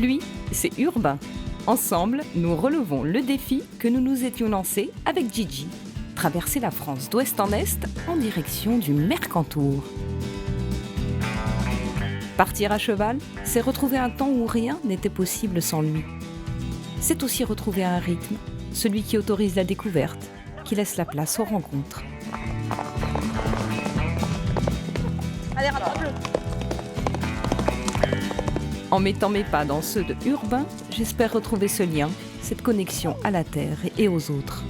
Lui, c'est Urbain. Ensemble, nous relevons le défi que nous nous étions lancés avec Gigi. Traverser la France d'ouest en est en direction du Mercantour. Partir à cheval, c'est retrouver un temps où rien n'était possible sans lui. C'est aussi retrouver un rythme, celui qui autorise la découverte, qui laisse la place aux rencontres. Allez, rattrape-le. En mettant mes pas dans ceux de Urbain, j'espère retrouver ce lien, cette connexion à la terre et aux autres.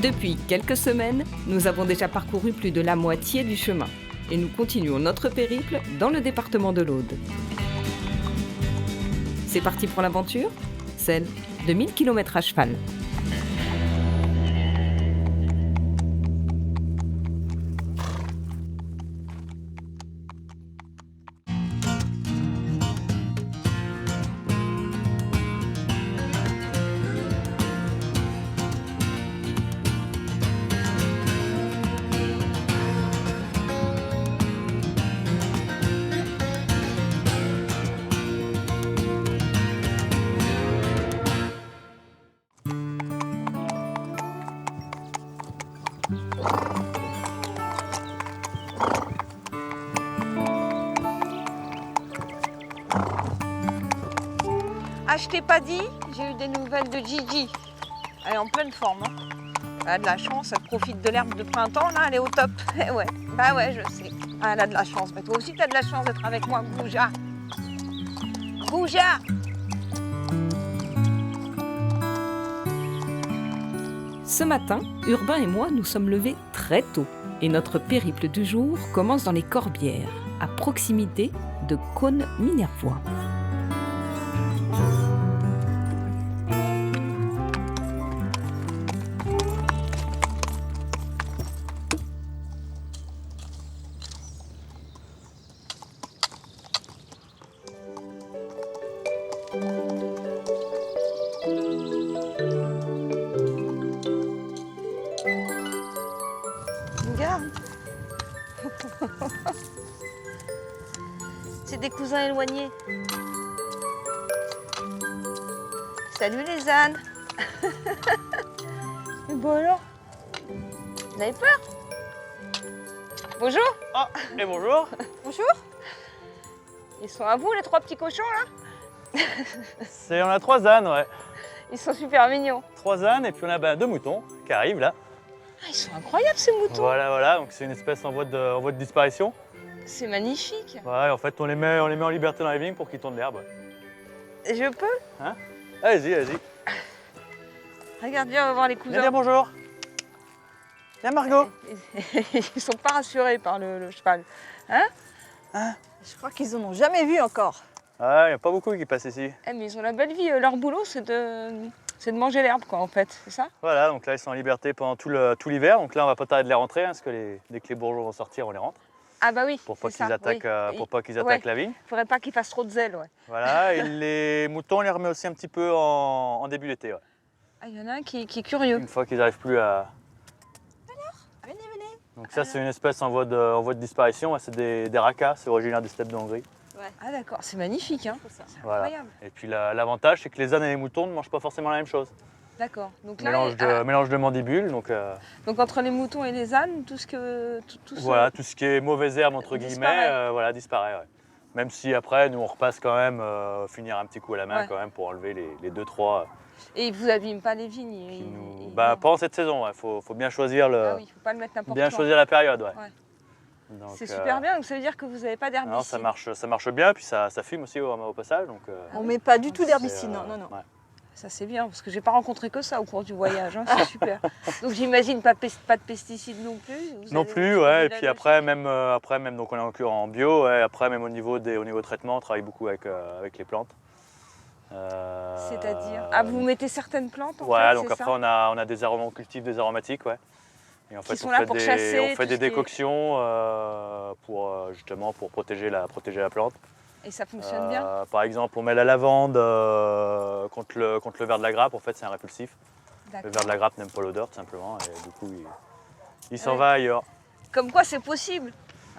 Depuis quelques semaines, nous avons déjà parcouru plus de la moitié du chemin et nous continuons notre périple dans le département de l'Aude. C'est parti pour l'aventure, celle de 1000 km à cheval. Ah, je t'ai pas dit, j'ai eu des nouvelles de Gigi. Elle est en pleine forme. Hein. Elle a de la chance, elle profite de l'herbe de printemps, là, elle est au top. Eh ouais, bah ouais, je sais. Ah, elle a de la chance. Mais toi aussi, t'as de la chance d'être avec moi, Gouja. Gouja! Ce matin, Urbain et moi nous sommes levés très tôt et notre périple du jour commence dans les Corbières, à proximité de Caunes-Minervois. Regarde. C'est des cousins éloignés. Salut les ânes. Mais bon alors, vous avez peur? Bonjour. Ah, et bonjour. Bonjour. Ils sont à vous les trois petits cochons là? On a 3 ânes, ouais. Ils sont super mignons. 3 ânes et puis on a 2 moutons qui arrivent là. Ah, ils sont incroyables ces moutons. Voilà, donc c'est une espèce en voie de disparition. C'est magnifique. Ouais, en fait on les met en liberté dans les vignes pour qu'ils tournent l'herbe. Et je peux? Hein? Allez-y. Regarde bien, on va voir les Viens cousins. dire bonjour. Viens Margot. Ils sont pas rassurés par le cheval. Hein? Je crois qu'ils en ont jamais vu encore. Ouais, il n'y a pas beaucoup qui passent ici. Eh, mais ils ont la belle vie. Leur boulot, c'est de manger l'herbe, quoi, en fait. C'est ça? Voilà, donc là ils sont en liberté pendant tout l'hiver. Donc là on va pas tarder de les rentrer, hein, parce que dès que les bourgeons vont sortir, on les rentre. Ah bah oui. Pour pas c'est qu'ils ça, attaquent, oui. pour pas qu'ils Ouais. attaquent la vigne. Faudrait pas qu'ils fassent trop de zèle, ouais. Voilà, et les moutons on les remet aussi un petit peu en début d'été. Ouais. Ah, il y en a un qui est curieux. Une fois qu'ils n'arrivent plus à... Venez. Donc ça c'est une espèce en voie de disparition, c'est des racas, c'est originaire des steppes de Hongrie. Ah d'accord, c'est magnifique, hein. C'est Voilà. incroyable. Et puis l'avantage c'est que les ânes et les moutons ne mangent pas forcément la même chose. D'accord. Donc là, Mélange de mandibules, donc donc entre les moutons et les ânes, tout voilà, tout ce qui est mauvaise herbe entre disparaît. guillemets, disparaît. Ouais. Même si après nous on repasse quand même, finir un petit coup à la main Ouais. quand même pour enlever les 2-3 Et ils vous abîment pas les vignes. qui nous... non. Pendant cette saison, il faut bien choisir Ah oui, il faut pas le mettre n'importe bien où. choisir la période. Ouais. Ouais. Donc, C'est super bien, donc ça veut dire que vous n'avez pas d'herbicide. Non, ça marche bien, puis ça fume aussi au passage. Donc, On met pas du tout c'est, d'herbicide, non. ouais. Ça c'est bien, parce que j'ai pas rencontré que ça au cours du voyage, hein, c'est super. Donc j'imagine pas de pesticides non plus. Non plus, ouais. Et puis après même donc on est en bio. Ouais, après même au niveau traitement, on travaille beaucoup avec les plantes. C'est-à-dire vous mettez certaines plantes en ouais, fait, donc c'est après ça on a on cultive des aromatiques, ouais. Et en fait sont là pour chasser on fait tout des ce qui est- décoctions justement pour protéger la plante. Et ça fonctionne bien. Par exemple, on met la lavande contre le ver de la grappe. En fait, c'est un répulsif. Le D'accord. ver de la grappe n'aime pas l'odeur, tout simplement, et du coup, il s'en Ouais. va ailleurs. Comme quoi c'est possible.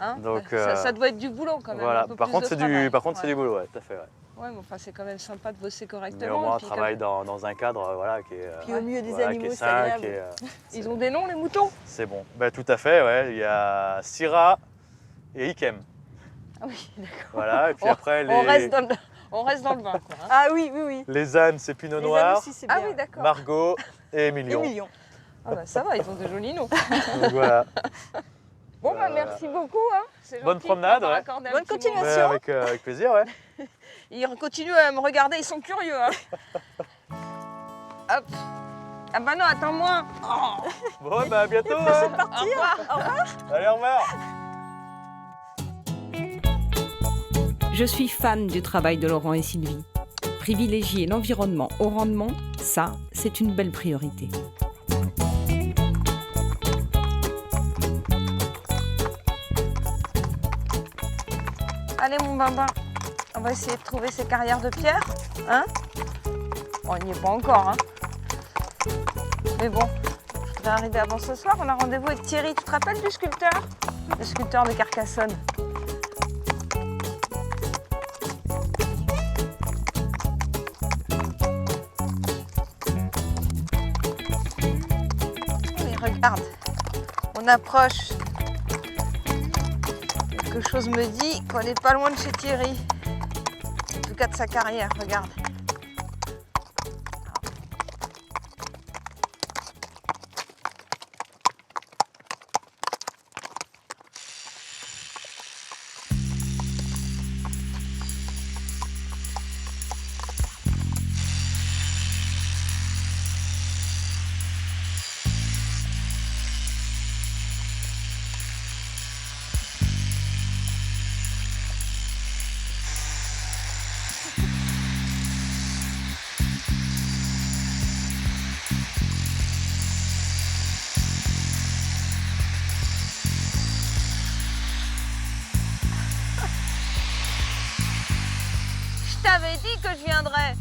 Hein, Donc, ça doit être du boulot quand même. voilà. Un peu Par plus contre, de c'est travail. du boulot, ouais, tout à fait. Ouais. Ouais, mais enfin, c'est quand même sympa de bosser correctement. Mais au moins, on et puis, travaille dans un cadre voilà, qui est, Puis au milieu des voilà, qui animaux, est c'est sain, agréable. qui est, Ils ont des noms, les moutons? c'est bon. Ben, tout à fait, ouais. Il y a Syrah et Ikem. Ah oui, d'accord. Voilà. Et puis On- après, On reste dans le bain, quoi. Hein. Ah oui, oui, oui. les ânes, c'est Pinot Les ânes Noir, aussi, c'est Ah bien. oui, d'accord. Margot et Et Emilion. millions. Ah bah ça va, ils ont de jolis noms. Donc voilà. Bon, bah merci beaucoup. Hein. C'est Bonne gentil promenade, de m'avoir ouais. accordé un Bonne petit moment. continuation. Ben, avec plaisir, ouais. Ils continuent à me regarder, ils sont curieux. Hein. Hop. Ah bah non, attends-moi. Oh. Bon, ben, à bientôt. C'est hein. parti. Au revoir. Au revoir. Allez, au revoir. Je suis fan du travail de Laurent et Sylvie. Privilégier l'environnement au rendement, ça, c'est une belle priorité. Allez mon bambin, on va essayer de trouver ces carrières de pierre. Hein? On n'y est pas encore. Hein? Mais bon, je voudrais arriver avant ce soir. On a rendez-vous avec Thierry. Tu te rappelles du sculpteur? Le sculpteur de Carcassonne. Mais regarde, on approche. Quelque chose me dit qu'on n'est pas loin de chez Thierry. En tout cas de sa carrière, regarde. Je t'avais dit que je viendrais.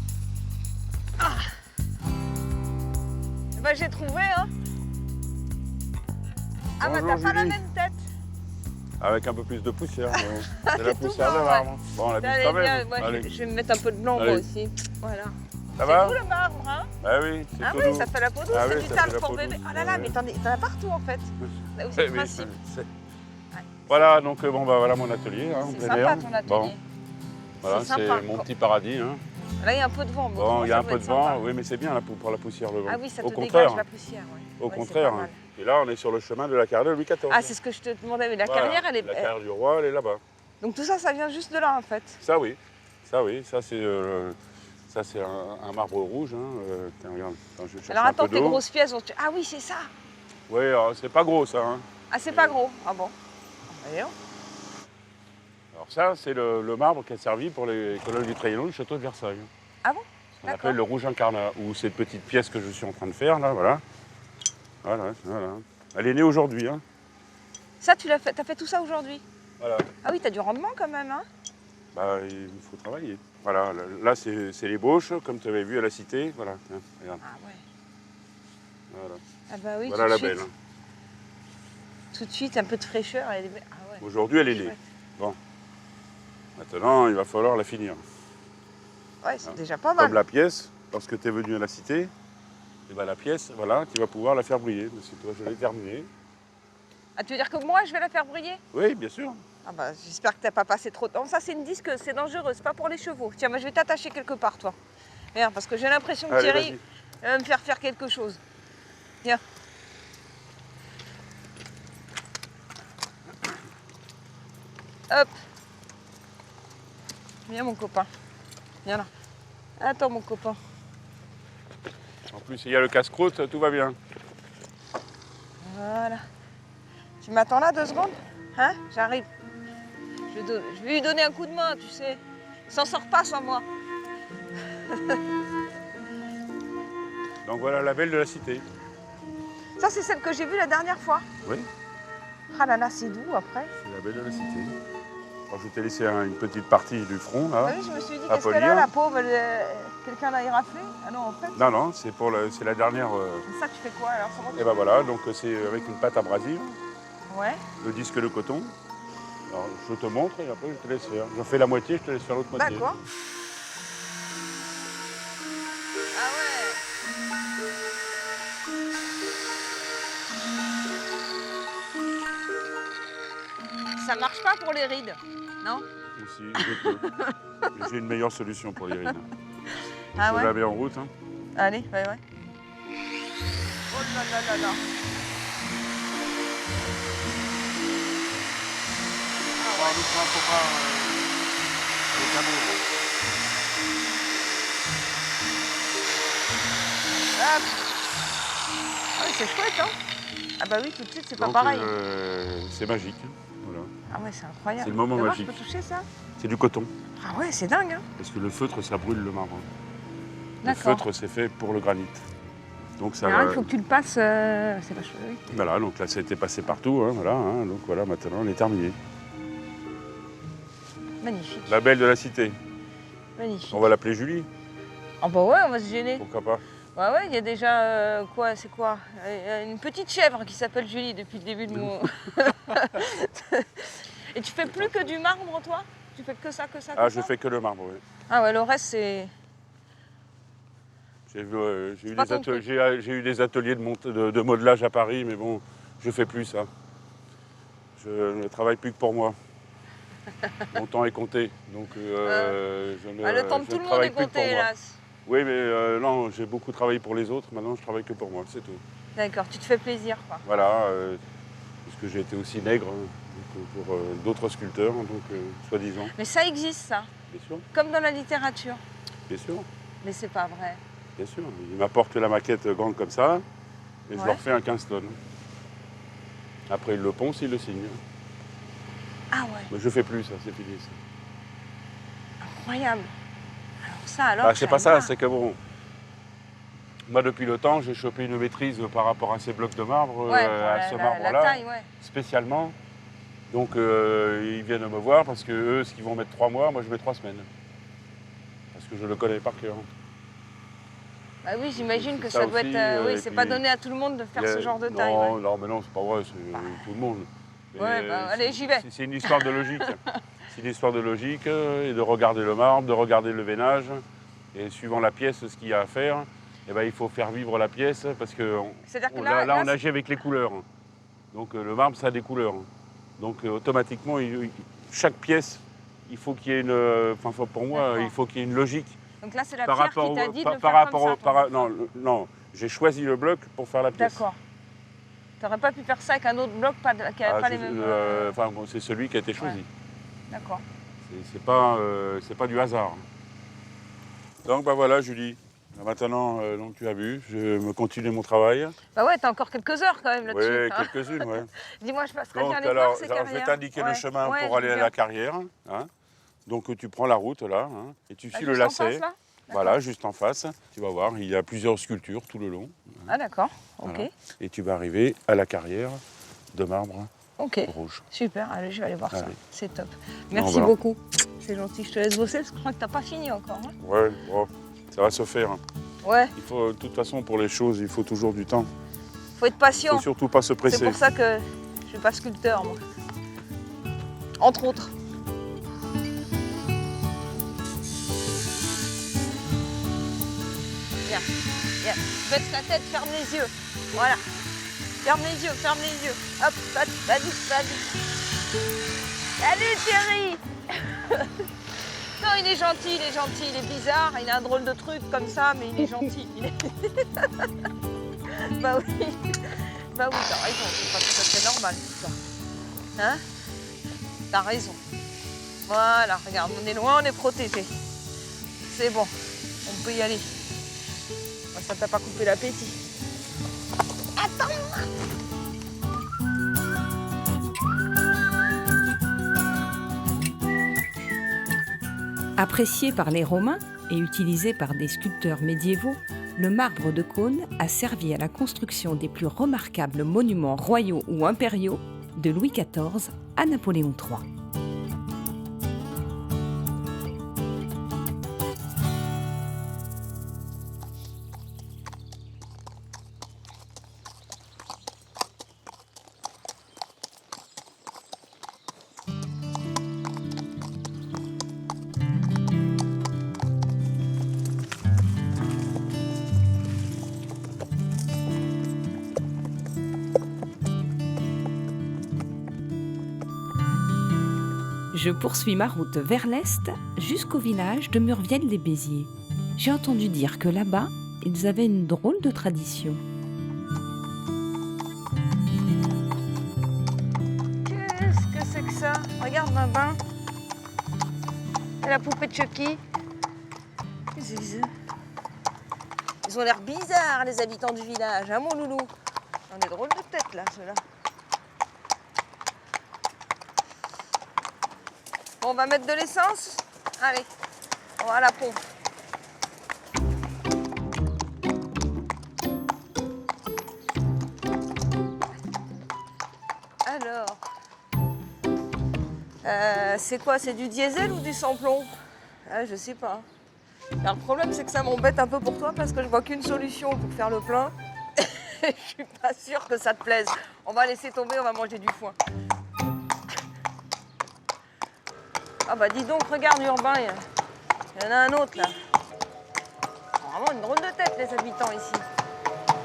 Ah. Bah j'ai trouvé, hein. Ah bah Bonjour, t'as pas la Julie. même tête. Avec un peu plus de poussière. mais C'est la C'est tout poussière de blanc, l'arbre. Bon, on la Allez, bise quand viens, même. moi, Allez. je vais me mettre un peu de blanc moi Allez. aussi. Voilà. Ça va? C'est tout le marbre, hein. Ah oui, c'est Ah tout oui, doux. ça fait la peau douce, Ah c'est oui, du ça talc fait la pour peau bébé. douce. Oh là là, Ouais. mais t'en as partout en fait. Là aussi, Eh le oui, principe. Voilà, donc bon, bah, voilà mon atelier. Hein, en C'est plein sympa air. ton atelier. Bon, voilà, C'est c'est sympa. mon petit paradis. Hein. Là, il y a un peu de vent. Bon, il y a ça un doit peu être de vent, sympa. oui, mais c'est bien là, pour la poussière, le vent. Ah oui, ça Au te contraire, dégage la poussière. Ouais. au Ouais, contraire. c'est pas mal. Et là, on est sur le chemin de la carrière de Louis XIV. Ah, c'est ce que je te demandais, mais la Voilà, carrière, elle est. La carrière du roi, elle est là-bas. Donc tout ça, ça vient juste de là en fait. Ça, oui. Ça, c'est un marbre rouge. Hein. Tiens, regarde, quand je cherche Alors un peu attends, tes d'eau. grosses pièces. Ah oui, c'est ça. Oui, c'est pas gros ça. Hein. Ah, c'est pas gros. Ah bon. Voyons. Alors ça, c'est le marbre qui a servi pour les colonnes du Trianon du château de Versailles. Ah bon? On D'accord. appelle le rouge incarnat, ou cette petite pièce que je suis en train de faire, là, voilà. Voilà. Elle est née aujourd'hui, hein. Ça, tu l'as fait. T'as fait tout ça aujourd'hui? Voilà. Ah oui, t'as du rendement quand même, hein? Bah, il faut travailler. Voilà, là, c'est l'ébauche, comme tu avais vu à la cité. Voilà, tiens, regarde. Ah ouais. Voilà, Ah bah oui. voilà tout la de suite. belle. Hein. Tout de suite, un peu de fraîcheur. Elle est... Ah ouais. Aujourd'hui, elle est née. Chouette. Bon. Maintenant, il va falloir la finir. Ouais, c'est déjà pas mal. Comme la pièce, lorsque tu es venu à la cité, et ben la pièce, voilà, tu vas pouvoir la faire briller. Parce que toi, je l'ai terminée. Ah, tu veux dire que moi, je vais la faire briller? Oui, bien sûr. Ah bah, j'espère que t'as pas passé trop de temps. Ça, c'est une disque, c'est dangereux, c'est pas pour les chevaux. Tiens, moi, je vais t'attacher quelque part, toi. Viens, parce que j'ai l'impression que Allez, Thierry vas-y. va me faire faire quelque chose. Viens. Hop. Viens, mon copain. Viens là. Attends, mon copain. En plus, il y a le casse-croûte, tout va bien. Voilà. Tu m'attends là 2 secondes? Hein? J'arrive. Je vais lui donner un coup de main, tu sais. Il s'en sort pas sans moi. Donc voilà la belle de la cité. Ça, c'est celle que j'ai vue la dernière fois. Oui, Ah là là, c'est doux après. c'est la belle de la cité. Alors, je t'ai laissé une petite partie du front, là. Oui, je me suis dit, à qu'est-ce qu'elle a, polir. la pauvre? Quelqu'un l'a éraflée? Ah non, en fait. Non, non, c'est la dernière. Ça, tu fais quoi alors? Et ben voilà, donc c'est avec une pâte abrasive, Ouais. le disque de coton. Alors, je te montre et après je te laisse faire. J'en fais la moitié, je te laisse faire l'autre moitié. D'accord. Ah ouais. Ça marche pas pour les rides, non? Aussi, je peux. Mais j'ai une meilleure solution pour les rides. Ah Je ouais? la mets en route. Hein. Allez, ouais. Oh là là là là. Hop. Ah oui, c'est chouette, hein? Ah bah oui, tout de suite, c'est pas Donc, pareil. c'est magique. Hein. Voilà. Ah ouais, c'est incroyable. C'est le moment Fais voir, magique. je peux toucher ça? C'est du coton. Ah ouais, c'est dingue, hein? Parce que le feutre, ça brûle le marbre. Le D'accord. feutre, c'est fait pour le granit. Donc ça Mais alors, va- il faut que tu le passes, c'est vachement, oui. Voilà, donc là, ça a été passé partout. Hein, voilà, hein, donc voilà, maintenant, on est terminé. Magnifique, La belle de la cité. magnifique. On va l'appeler Julie, Ah bah ouais, on va se gêner. pourquoi pas. Ouais, il y a déjà, c'est quoi? Une petite chèvre qui s'appelle Julie depuis le début de mon... Et tu fais plus que du marbre, toi? Tu fais que ça, que ça, que Ah, ça? je fais que le marbre, oui. Ah ouais, le reste, c'est... J'ai eu, pas des ton ateliers- truc. j'ai eu des ateliers de modelage à Paris, mais bon, je fais plus ça. Je ne travaille plus que pour moi. Mon temps est compté, donc je ne Ah, le temps de je tout ne le monde travaille est plus que compté, pour moi. hélas. Oui, mais non, j'ai beaucoup travaillé pour les autres, maintenant je travaille que pour moi, c'est tout. D'accord, tu te fais plaisir, quoi. Voilà, parce que j'ai été aussi nègre hein, donc, pour d'autres sculpteurs, donc soi-disant. Mais ça existe, ça, Bien sûr, comme dans la littérature. bien sûr, Mais c'est pas vrai. bien sûr. Ils m'apportent la maquette grande comme ça, et je Ouais. leur fais un 15 tonnes. Après, ils le poncent, ils le signent. Ah ouais, Mais je fais plus ça, c'est fini ça. incroyable. Alors ça, alors... Bah, je c'est pas savais ça, c'est que bon. Moi, depuis le temps, j'ai chopé une maîtrise par rapport à ces blocs de marbre, Ouais, pour à ce la marbre-là, taille, ouais. spécialement. Donc, ils viennent me voir parce que eux, ce qu'ils vont mettre 3 mois, moi, je mets 3 semaines. Parce que je le connais par cœur. Bah oui, j'imagine que Ça ça doit aussi, être... oui, et c'est puis, pas donné à tout le monde de faire Il y a- ce genre de taille. Non, Ouais. non, mais non, c'est pas vrai, c'est tout le monde. Mais, Ouais, bah, allez, j'y vais. C'est une histoire de logique. C'est une histoire de logique et de regarder le marbre, de regarder le veinage. Et suivant la pièce, ce qu'il y a à faire, eh ben, il faut faire vivre la pièce parce que C'est-à-dire que là, on agit avec les couleurs. Donc le marbre, ça a des couleurs. Donc automatiquement, chaque pièce, il faut qu'il y ait une... Enfin, pour moi, D'accord. il faut qu'il y ait une logique. Donc là, c'est la Par pierre rapport qui t'a au- dit par- de le par faire rapport comme au- ça. par- non, non, j'ai choisi le bloc pour faire la pièce. D'accord. T'aurais pas pu faire ça avec un autre bloc qui n'avait pas les mêmes... Enfin, bon, c'est celui qui a été choisi. D'accord. C'est pas du hasard. Donc bah voilà Julie, maintenant donc, tu as vu, je me continue mon travail. Bah ouais, t'as encore quelques heures quand même là-dessus. Oui, hein. quelques-unes, ouais. Dis-moi, je passerai Donc bien les alors, voir ces je vais carrières. t'indiquer le Ouais. chemin Ouais, pour je aller veux à bien. la carrière. Hein. Donc tu prends la route là, hein, et tu Ah, suis le juste en face, lacet. là Voilà, juste en face. Tu vas voir, il y a plusieurs sculptures tout le long. Ah d'accord, ok. Voilà. Et tu vas arriver à la carrière de marbre Ok, rouge. super, allez, je vais aller voir ça. Allez. C'est top. Merci voilà. beaucoup. C'est gentil, je te laisse bosser parce que je crois que t'as pas fini encore. Hein. Ouais, bon, ça va se faire. Ouais, Il faut, de toute façon, pour les choses, il faut toujours du temps. faut être Il patient. faut surtout pas se C'est presser. pour ça que je suis pas sculpteur, moi. Entre autres. Viens, viens. Baisse la tête, ferme les yeux. Voilà. Ferme les yeux, ferme les yeux. Hop, vas-y. Salut Thierry. Non, il est gentil, il est bizarre, il a un drôle de truc comme ça, mais il est gentil. Bah oui, t'as raison, c'est pas tout à fait normal tout ça. Hein? T'as raison. Voilà, regarde, on est loin, on est protégé. C'est bon, on peut y aller. Bah, ça t'a pas coupé l'appétit. Apprécié par les Romains et utilisé par des sculpteurs médiévaux, le marbre de Cône a servi à la construction des plus remarquables monuments royaux ou impériaux, de Louis XIV à Napoléon III. Je poursuis ma route vers l'est jusqu'au village de Murviel-les-Béziers. J'ai entendu dire que là-bas, ils avaient une drôle de tradition. Qu'est-ce que c'est que ça? Regarde là-bas. Et la poupée de Chucky. Qu'est-ce que c'est? Ils ont l'air bizarres, les habitants du village, hein, mon loulou? On est drôles de tête, là, ceux-là. Bon, on va mettre de l'essence. Allez, on va à la pompe. Alors, c'est quoi? C'est du diesel ou du sans-plomb? Ah, je sais pas. Alors, le problème, c'est que ça m'embête un peu pour toi parce que je vois qu'une solution pour faire le plein. Je suis pas sûre que ça te plaise. On va laisser tomber, on va manger du foin. Ah bah dis donc, regarde Urbain, il y en a un autre là. Vraiment une drôle de tête les habitants ici.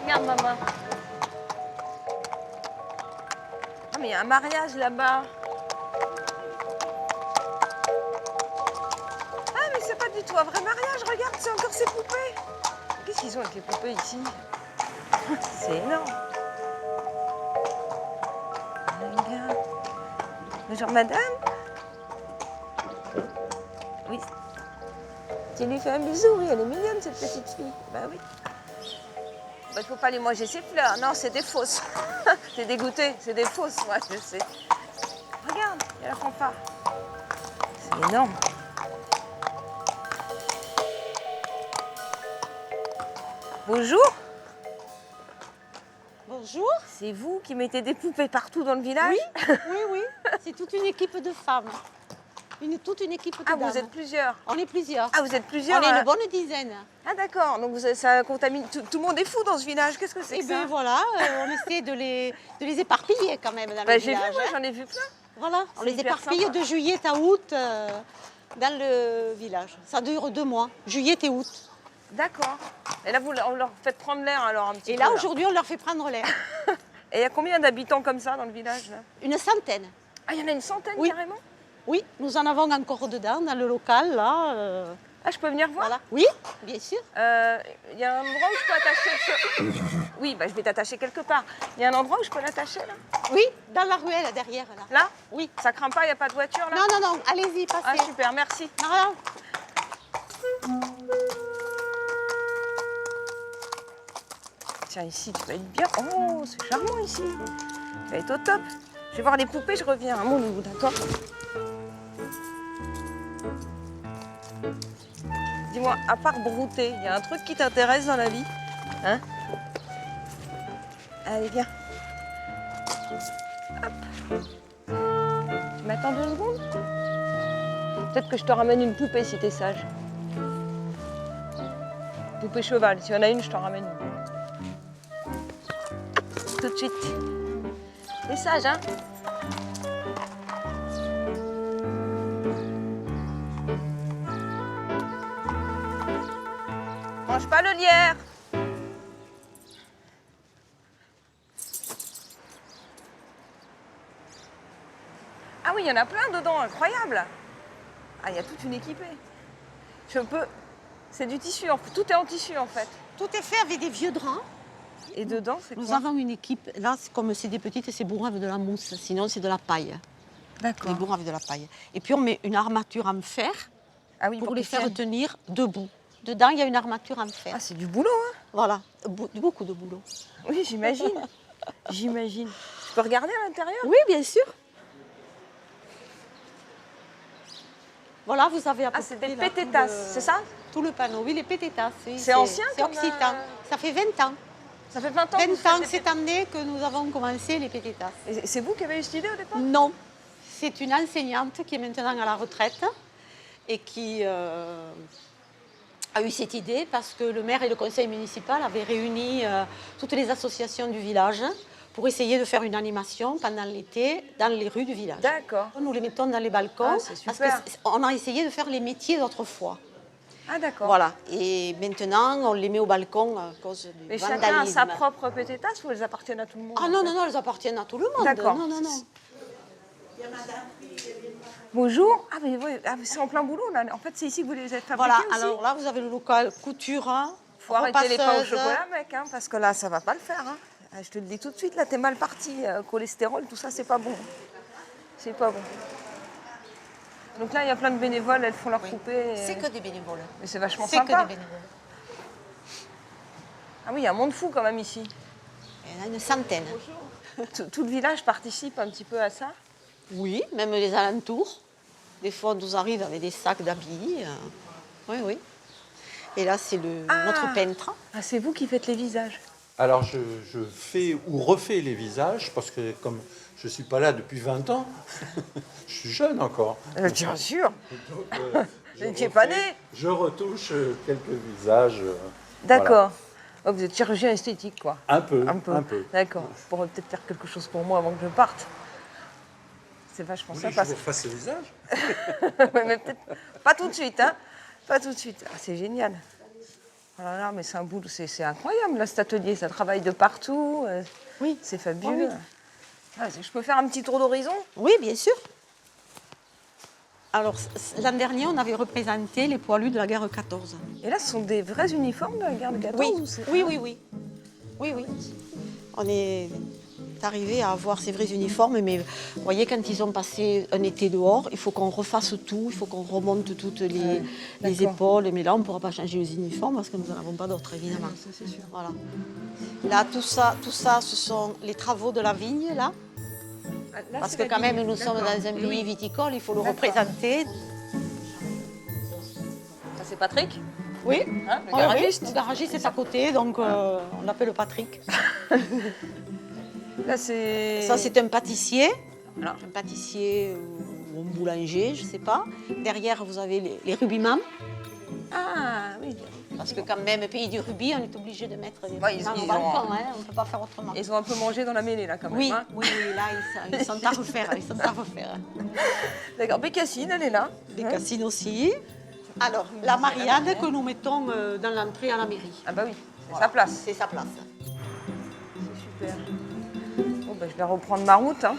Regarde maman. Ah mais il y a un mariage là-bas. Ah mais c'est pas du tout un vrai mariage, regarde, c'est encore ces poupées. Qu'est-ce qu'ils ont avec les poupées ici? C'est énorme. Regarde. Bonjour madame. Oui. Tu lui fais un bisou, oui, elle est mignonne cette petite fille. Bah oui. Bah, il faut pas les manger ces fleurs. Non, c'est des fausses. T'es dégoûté, c'est des fausses, moi je sais. Regarde, il y a la fanfare. C'est énorme. Bonjour. Bonjour. C'est vous qui mettez des poupées partout dans le village? Oui. C'est toute une équipe de femmes. Toute une équipe de Ah, dames. vous êtes plusieurs? On est plusieurs. Ah, vous êtes plusieurs? On est une bonne dizaine. Ah, d'accord. Donc ça contamine. Tout le monde est fou dans ce village. Qu'est-ce que c'est Et que bien ça? voilà, on essaie de les éparpiller quand même dans Bah, le j'ai vu, village. moi, hein. j'en ai vu plein. Voilà, on C'est les hyper éparpille sympa. de juillet à août dans le village. Ça dure 2 mois, juillet et août. D'accord. Et là, on leur fait prendre l'air alors un petit Et peu. là, aujourd'hui, on leur fait prendre l'air. Et il y a combien d'habitants comme ça dans le village là? Une centaine. Ah, il y en a une centaine Oui. carrément? Oui, nous en avons encore dedans, dans le local, là. Ah, je peux venir voir? Voilà. Oui, bien sûr. Il y a un endroit où je peux attacher Oui, bah, je vais t'attacher quelque part. Il y a un endroit où je peux l'attacher là? Oui, dans la ruelle derrière, là. Là? Oui. Ça craint pas, il n'y a pas de voiture là? Non, allez-y, Ah, passez. super, merci. Voilà. Tiens, ici, tu vas être bien. Oh, c'est charmant ici. Tu vas être au top. Je vais voir les poupées, je reviens, hein, mon loulou, d'accord? Dis-moi, à part brouter, il y a un truc qui t'intéresse dans la vie? Hein? Allez, viens. Hop. Tu m'attends 2 secondes? Peut-être que je te ramène une poupée si t'es sage. Poupée cheval, s'il y en a une, je t'en ramène une. Tout de suite. T'es sage, hein? Mange pas le lierre. Ah oui, il y en a plein dedans, incroyable. Ah, il y a toute une équipée. Je peux... C'est du tissu, tout est en tissu en fait. Tout est fait avec des vieux draps. Et dedans, c'est Nous quoi? avons une équipe, là, comme c'est des petites, c'est bourré avec de la mousse, sinon c'est de la paille. D'accord. Les bourrés avec de la paille. Et puis on met une armature en fer Ah oui, pour les qu'ils faire tiennent. tenir debout. Dedans, il y a une armature en fer. Ah, c'est du boulot, hein? Voilà, beaucoup de boulot. Oui, j'imagine. J'imagine. Je peux regarder à l'intérieur? Oui, bien sûr. Voilà, vous avez à peu Ah, c'est des près, là, pététas, tout le- c'est ça? Tout le panneau, oui, les pététas. Oui, C'est ancien C'est comme, occitan. Ça fait 20 ans. Ça fait 20 ans que 20 vous faites ans des cette année que nous avons commencé les pététas. Et c'est vous qui avez eu cette idée au départ? Non, c'est une enseignante qui est maintenant à la retraite et qui a eu cette idée parce que le maire et le conseil municipal avaient réuni toutes les associations du village pour essayer de faire une animation pendant l'été dans les rues du village. D'accord. Nous les mettons dans les balcons Ah, c'est parce super. qu'on a essayé de faire les métiers d'autrefois. Ah, d'accord. Voilà. Et maintenant, on les met au balcon à cause du Mais vandalisme. chacun a sa propre pététasse ou elles appartiennent à tout le monde? Ah en non, fait non, elles appartiennent à tout le monde. D'accord. Non, non, non. Il y a madame qui vient de Bonjour. Ah, mais, ouais, c'est en plein boulot, là. En fait, c'est ici que vous les êtes fabriqués Voilà, aussi. alors là, vous avez le local couture. Faut arrêter les pains au repasseuse. chocolat, mec, hein, parce que là, ça va pas le faire. Hein. Ah, je te le dis tout de suite, là, t'es mal parti. Cholestérol, tout ça, c'est pas bon. C'est pas bon. Donc là, il y a plein de bénévoles, elles font leur poupée. C'est que des bénévoles. Mais c'est vachement C'est que sympa. des bénévoles. Ah oui, il y a un monde fou quand même ici. Il y en a une centaine. Tout le village participe un petit peu à ça. Oui, même les alentours. Des fois, on nous arrive avec des sacs d'habits. Oui, oui. Et là, c'est notre peintre. Ah, c'est vous qui faites les visages. Alors, je fais ou refais les visages, parce que comme je ne suis pas là depuis 20 ans, je suis jeune encore. Bien sûr. Donc, Vous n'étiez pas né. Je retouche quelques visages. D'accord. Oh, vous êtes chirurgien esthétique, quoi. Un peu. D'accord. Vous pourrez peut-être faire quelque chose pour moi avant que je parte. C'est vachement Vous voulez que sympa. je vous refasse le visage Ouais, mais peut-être pas tout de suite, hein. Pas tout de suite. Ah, c'est génial. Oh là là, mais c'est un boulot, c'est incroyable, là, cet atelier. Ça travaille de partout. Oui. C'est fabuleux. Ah, je peux faire un petit tour d'horizon? Oui, bien sûr. Alors, l'an dernier, on avait représenté les poilus de la guerre 14. Et là, ce sont des vrais uniformes de la guerre de 14 Oui, ou c'est- oui, oui, oui. Oui, oui. On est arrivé à avoir ces vrais uniformes, mais vous voyez, quand ils ont passé un été dehors, il faut qu'on refasse tout, il faut qu'on remonte toutes les d'accord. épaules. Mais là, on ne pourra pas changer les uniformes parce que nous n'en avons pas d'autres, évidemment. Ça, c'est sûr. Voilà. Là, tout ça, ce sont les travaux de la vigne, là. Ah, là, Parce c'est que la quand même, vigne. nous sommes D'accord. dans un Et pays oui. viticole, il faut le D'accord. représenter. Ça, c'est Patrick, Oui, hein, le oui, garagiste. oui. Le garagiste est à côté, donc on l'appelle Patrick. Là, c'est... Ça, c'est un pâtissier. Voilà. Un pâtissier ou un boulanger, je ne sais pas. Derrière, vous avez les rubimams. Ah, oui. Parce que quand même, pays du rubis, on est obligé de mettre des Ouais, rubimams ils au ont- balcon, hein, on ne peut pas faire autrement. Ils ont un peu mangé dans la mêlée, là, quand même. Oui, hein. oui, oui, là, ils sont à refaire. Ils sont à refaire. D'accord. Bécassine, elle est là. Des Hein. cassines aussi. Alors, la Marianne que nous mettons dans l'entrée à la mairie. Ah bah oui, c'est Voilà. sa place. C'est sa place. C'est super. Bon, bah, je vais reprendre ma route. Hein.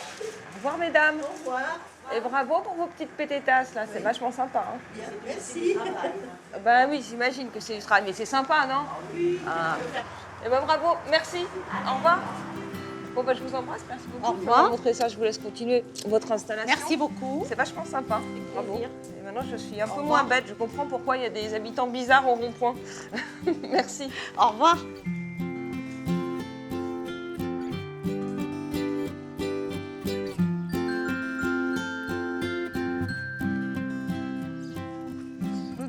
Au revoir, mesdames. Au revoir. Et bravo pour vos petites pététasses, là. C'est vachement sympa. Hein. Merci. Ben oui, j'imagine que c'est du travail, mais c'est sympa, non? Oui. Ah. Et ben bravo, merci. Au revoir. Bon, bah, je vous embrasse, merci beaucoup. Au revoir. Je vais vous montrer ça, je vous laisse continuer votre installation. Merci beaucoup. C'est vachement sympa. Bravo. plaisir. Et maintenant, je suis un peu revoir. moins bête. Je comprends pourquoi il y a des habitants bizarres au rond-point. Merci. Au revoir.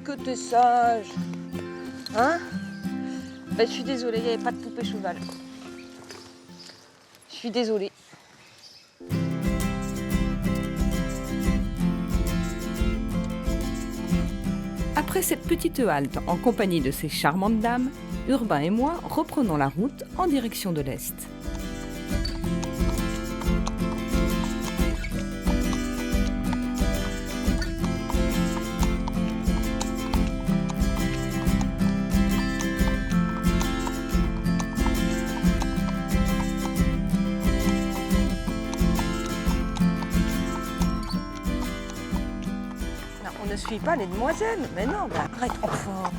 Que t'es sage. Hein? Ben, je suis désolée, il n'y avait pas de poupée cheval. Je suis désolée. Après cette petite halte en compagnie de ces charmantes dames, Urbain et moi reprenons la route en direction de l'Est. Non, on ne suit pas les demoiselles. Mais non, mais arrête, enfin.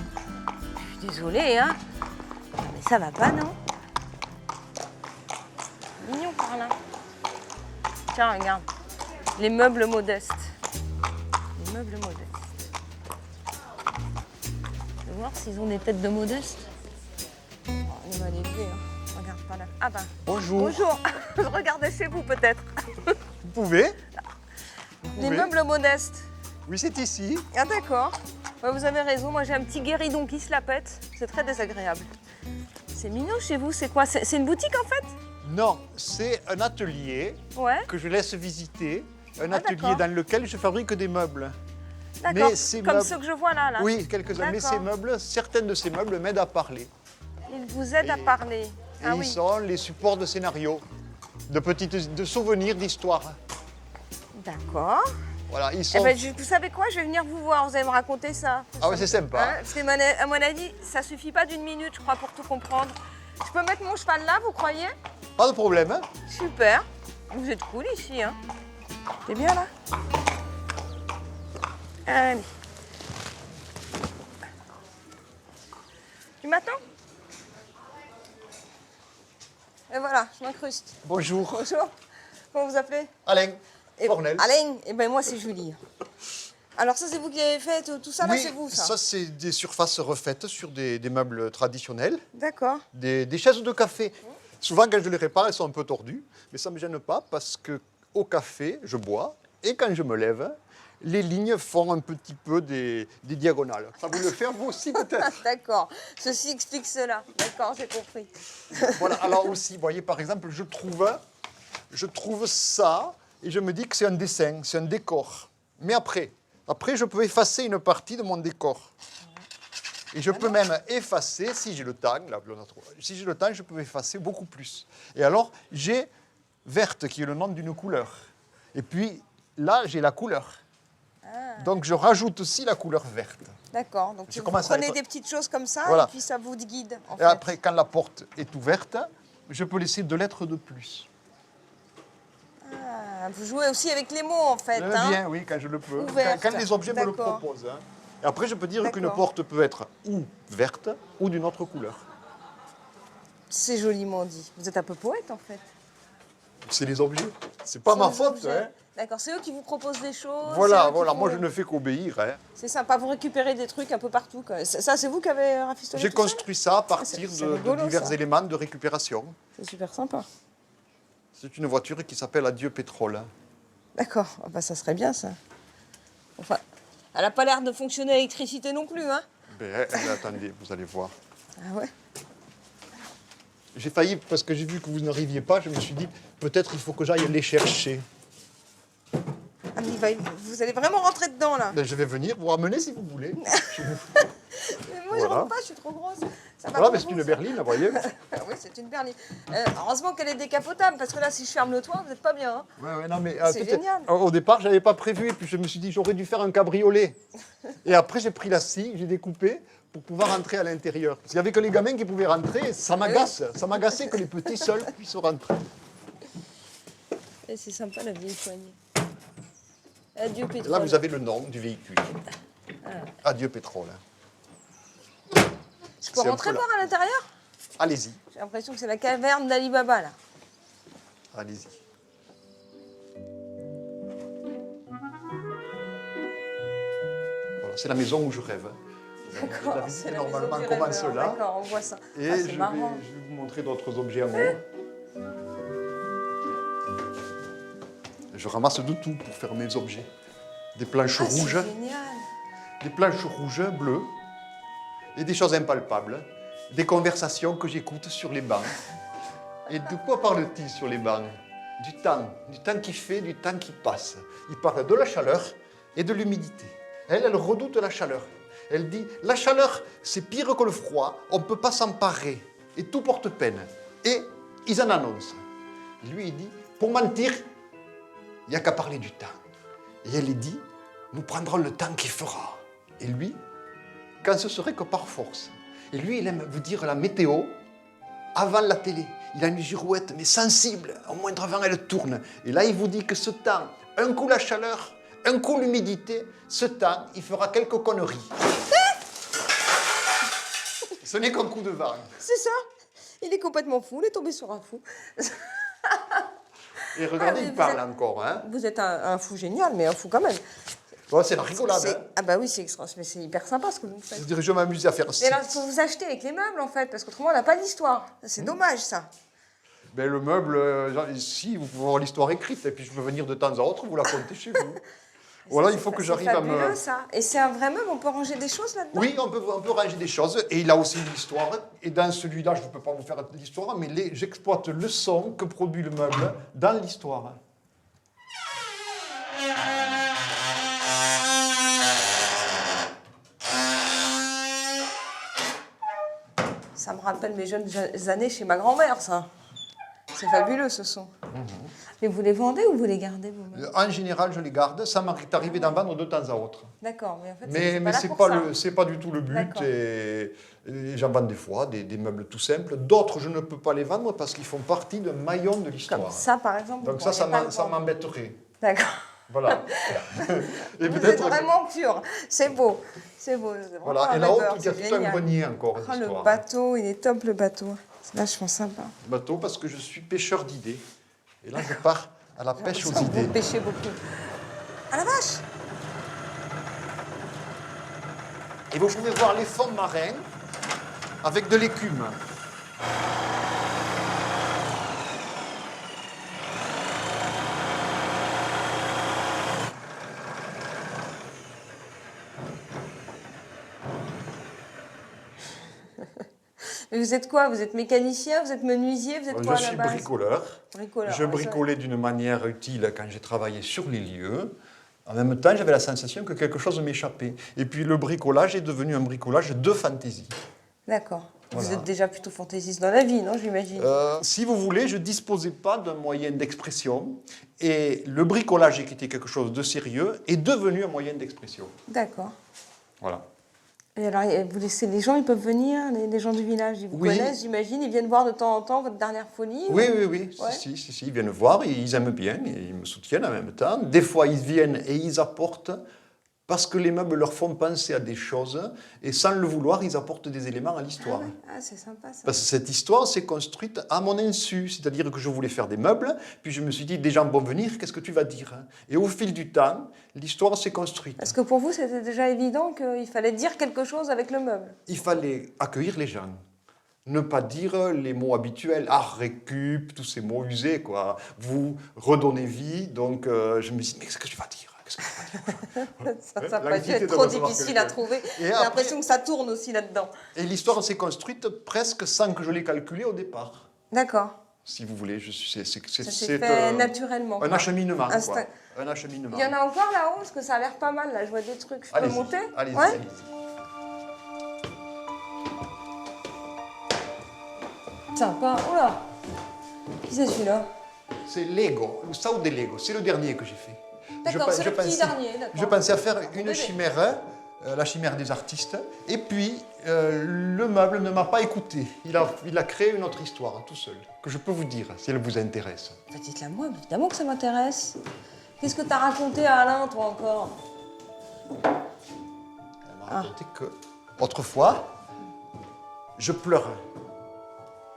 Je suis désolée, hein. Non, mais ça va pas, non? Mignon par là. Tiens, regarde. Les meubles modestes. Les meubles modestes. Je vais voir s'ils ont des têtes de modestes. Oh, on est mal élevés, hein. Regarde pas là. Ah ben, Bonjour. bonjour. Je regardais chez vous peut-être. Vous pouvez? Les pouvez. meubles modestes. Oui, c'est ici. Ah d'accord. Ouais, vous avez raison, moi j'ai un petit guéridon qui se la pète. C'est très désagréable. C'est mignon chez vous, c'est quoi? C'est une boutique en fait? Non, c'est un atelier Ouais, que je laisse visiter. Un Ah, atelier d'accord. dans lequel je fabrique des meubles. d'accord. Mais ces Comme meubles- ceux que je vois là. Oui, quelques-uns. Mais D'accord. ces meubles, certains de ces meubles m'aident à parler. Ils vous aident à Et- parler. Et Ah ils oui, sont les supports de scénarios, de souvenirs, d'histoires. d'accord. Voilà, ils Eh sont... ben, vous savez quoi? Je vais venir vous voir, vous allez me raconter ça. Ah ouais, c'est sympa. Hein, parce que, à mon avis, ça suffit pas d'une minute, je crois, pour tout comprendre. Je peux mettre mon cheval là, vous croyez? Pas de problème. Hein. Super. Vous êtes cool ici, hein? T'es bien là? Allez. Tu m'attends? Et voilà, je m'incruste. Bonjour. Bonjour. Comment vous appelez? Alain, Et- Fornel. Alain, et ben moi c'est Julie. Alors ça c'est vous qui avez fait tout ça là, Oui, c'est vous ça? ça c'est des surfaces refaites sur des meubles traditionnels, D'accord. des chaises de café. Souvent quand je les répare, elles sont un peu tordues, mais ça ne me gêne pas parce que au café, je bois et quand je me lève, les lignes font un petit peu des diagonales. Ça vous le fait vous aussi peut-être? D'accord. Ceci explique cela. D'accord, j'ai compris. Voilà, alors aussi, vous voyez, par exemple, je trouve ça et je me dis que c'est un dessin, c'est un décor. Mais après, je peux effacer une partie de mon décor. Et je peux même effacer, si j'ai le temps, si j'ai le temps, je peux effacer beaucoup plus. Et alors, j'ai verte qui est le nom d'une couleur. Et puis, là, j'ai la couleur. Donc, je rajoute aussi la couleur verte. D'accord. Donc Je vous commence à prenez être- des petites choses comme ça Voilà. et puis ça vous guide en Et fait. après, quand la porte est ouverte, je peux laisser 2 lettres de plus. Ah, vous jouez aussi avec les mots en fait. Hein? Bien, oui, quand je le peux. Ouverte. Quand les objets me le D'accord. proposent. Hein. Et après, je peux dire qu'une D'accord. porte peut être ou verte ou d'une autre couleur. C'est joliment dit. Vous êtes un peu poète en fait. C'est les objets. C'est pas C'est ma les faute. objets. Hein. D'accord, c'est eux qui vous proposent des choses. Voilà, c'est eux qui voilà. font- Moi, je ne fais qu'obéir. Hein. C'est sympa, vous récupérez des trucs un peu partout. Quoi. Ça, c'est vous qui avez rafistolé J'ai tout ça, là? construit ça à partir c'est de rigolo, divers ça. éléments de récupération. C'est super sympa. C'est une voiture qui s'appelle Adieu Pétrole. Hein. D'accord, ah bah, ça serait bien ça. Enfin, elle n'a pas l'air de fonctionner à l'électricité non plus, hein? Ben, attendez, vous allez voir. Ah ouais? J'ai failli, parce que j'ai vu que vous n'arriviez pas, je me suis dit, peut-être il faut que j'aille les chercher. Ah, mais vous allez vraiment rentrer dedans là. Ben, je vais venir vous ramener si vous voulez. Mais moi je Voilà. rentre pas, je suis trop grosse. Ça va Voilà, pas mais c'est vous, une ça. berline, vous voyez. Ah oui, c'est une berline. Heureusement qu'elle est décapotable, parce que là, si je ferme le toit, vous n'êtes pas bien. Hein? Ouais, non, mais, C'est génial. Au départ, je n'avais pas prévu, et puis je me suis dit, j'aurais dû faire un cabriolet. Et après, j'ai pris la scie, j'ai découpé pour pouvoir rentrer à l'intérieur. Parce qu'il n'y avait que les gamins qui pouvaient rentrer, ça m'agace. Ça m'agaçait que les petits seuls puissent rentrer. Et c'est sympa la vieille poignée. Adieu Et pétrole. là, vous avez le nom du véhicule. Adieu pétrole. Je peux c'est un rentrer peu là. voir à l'intérieur? Allez-y, J'ai l'impression que c'est la caverne d'Ali Baba là. allez-y. Voilà, c'est la maison où je rêve. D'accord, La visite, c'est la normalement, maison du commence rêveur. là. D'accord, on voit ça. Et Ah, je c'est vais marrant. vous montrer d'autres objets à moi. Je ramasse de tout pour faire mes objets. Des planches Ah, c'est rouges, génial. des planches rouges, bleues, et des choses impalpables. Des conversations que j'écoute sur les bancs. Et de quoi parle-t-il sur les bancs? Du temps qui fait, du temps qui passe. Il parle de la chaleur et de l'humidité. Elle redoute la chaleur. Elle dit, la chaleur, c'est pire que le froid, on ne peut pas s'emparer, et tout porte peine. Et ils en annoncent. Lui, il dit, pour mentir, il n'y a qu'à parler du temps. Et elle dit, nous prendrons le temps qu'il fera. Et lui, quand ce serait que par force. Et lui, il aime vous dire la météo avant la télé. Il a une girouette, mais sensible. Au moindre vent, elle tourne. Et là, il vous dit que ce temps, un coup la chaleur, un coup l'humidité, ce temps, il fera quelques conneries. Ce n'est qu'un coup de vent. C'est ça. Il est complètement fou, il est tombé sur un fou. Et regardez, mais il vous parle êtes- encore. Hein. Vous êtes un fou génial, mais un fou quand même. Ouais, c'est la rigolade. C'est- Hein. Ah bah oui, c'est extra, mais c'est hyper sympa ce que vous faites. Je dirais, je m'amuse à faire Mais ça. alors, il faut vous acheter avec les meubles en fait, parce qu'autrement on n'a pas d'histoire. C'est dommage ça. Ben, le meuble, si, vous pouvez avoir l'histoire écrite, et puis je peux venir de temps à autre, vous la comptez chez vous. Voilà, il faut que j'arrive à C'est me... fabuleux ça. Et c'est un vrai meuble, on peut ranger des choses là-dedans? Oui, on peut ranger des choses, et il a aussi une histoire. Et dans celui-là, je ne peux pas vous faire l'histoire, mais j'exploite le son que produit le meuble dans l'histoire. Ça me rappelle mes jeunes années chez ma grand-mère, ça. C'est fabuleux ce son. Mais vous les vendez ou vous les gardez vous-même? En général, je les garde. Ça m'est arrivé d'en vendre de temps à autre. D'accord, mais en fait, Mais c'est ce pas n'est là pour ça. pas du tout le but. D'accord. Et j'en vends des fois, des meubles tout simples. D'autres, je ne peux pas les vendre parce qu'ils font partie d'un maillon de Comme l'histoire. ça, par exemple. Donc vous ça pourriez pas le ça vendre. m'embêterait. D'accord. Voilà. Et Vous êtes peut-être. vraiment pur. C'est beau. C'est beau. C'est vraiment Voilà. un Et là-haut, rêveur, il y a c'est tout un génial. grenier encore. Oh, le d'histoire. bateau, il est top le bateau. C'est vachement sympa. Bateau parce que je suis pêcheur d'idées. Et là, je pars à la pêche aux Vous idées. pêchez beaucoup. Ah la vache! Et vous pouvez voir les fonds marins avec de l'écume. Mais vous êtes quoi? Vous êtes mécanicien? Vous êtes menuisier? Vous êtes quoi à Je la suis base? bricoleur. Bricoleur. Je bricolais d'une manière utile quand j'ai travaillé sur les lieux. En même temps, j'avais la sensation que quelque chose m'échappait. Et puis le bricolage est devenu un bricolage de fantaisie. D'accord. Vous Voilà. êtes déjà plutôt fantaisiste dans la vie, non, j'imagine? Si vous voulez, je ne disposais pas d'un moyen d'expression. Et le bricolage, qui était quelque chose de sérieux, est devenu un moyen d'expression. D'accord. Voilà. Et alors, vous laissez les gens, ils peuvent venir, les gens du village, ils vous Oui. connaissent, j'imagine, ils viennent voir de temps en temps votre dernière folie? Oui, oui, oui. Ouais. Si, ils viennent voir, ils aiment bien, et ils me soutiennent en même temps. Des fois, ils viennent et ils apportent, parce que les meubles leur font penser à des choses, et sans le vouloir, ils apportent des éléments à l'histoire. Ah, ouais. Ah, c'est sympa ça. Parce que cette histoire s'est construite à mon insu, c'est-à-dire que je voulais faire des meubles, puis je me suis dit, des gens vont venir, qu'est-ce que tu vas dire? Et au fil du temps, l'histoire s'est construite. Est-ce que pour vous, c'était déjà évident qu'il fallait dire quelque chose avec le meuble? Il fallait accueillir les gens. Ne pas dire les mots habituels, art, récup, tous ces mots usés, quoi. Vous redonnez vie, donc je me suis dit, mais qu'est-ce que tu vas dire? Qu'est-ce que tu vas dire? Ça n'a pas dû L'anxiété être de trop recevoir difficile à quelqu'un. trouver. Et J'ai après- l'impression que ça tourne aussi là-dedans. Et l'histoire s'est construite presque sans que je l'ai calculé au départ. D'accord. Si vous voulez, Ça s'est fait naturellement. un quoi. acheminement, quoi. Instinct. Un acheminement. Il y en a encore là-haut, parce que ça a l'air pas mal, là. Je vois des trucs. Je peux Allez-y, monter? allez-y, Ouais. allez-y. Sympa. Oh là! Qui c'est celui-là? C'est Lego, le Sao de Lego. C'est le dernier que j'ai fait. D'accord, c'est le petit pensais- dernier, d'accord. Je pensais à faire une bébé. chimère, la chimère des artistes. Et puis, le meuble ne m'a pas écouté. Il a créé une autre histoire, tout seul, que je peux vous dire, si elle vous intéresse. Bah, dites-la moi, évidemment que ça m'intéresse. Qu'est-ce que t'as raconté à Alain, toi, encore? Elle m'a raconté que, autrefois, je pleurais.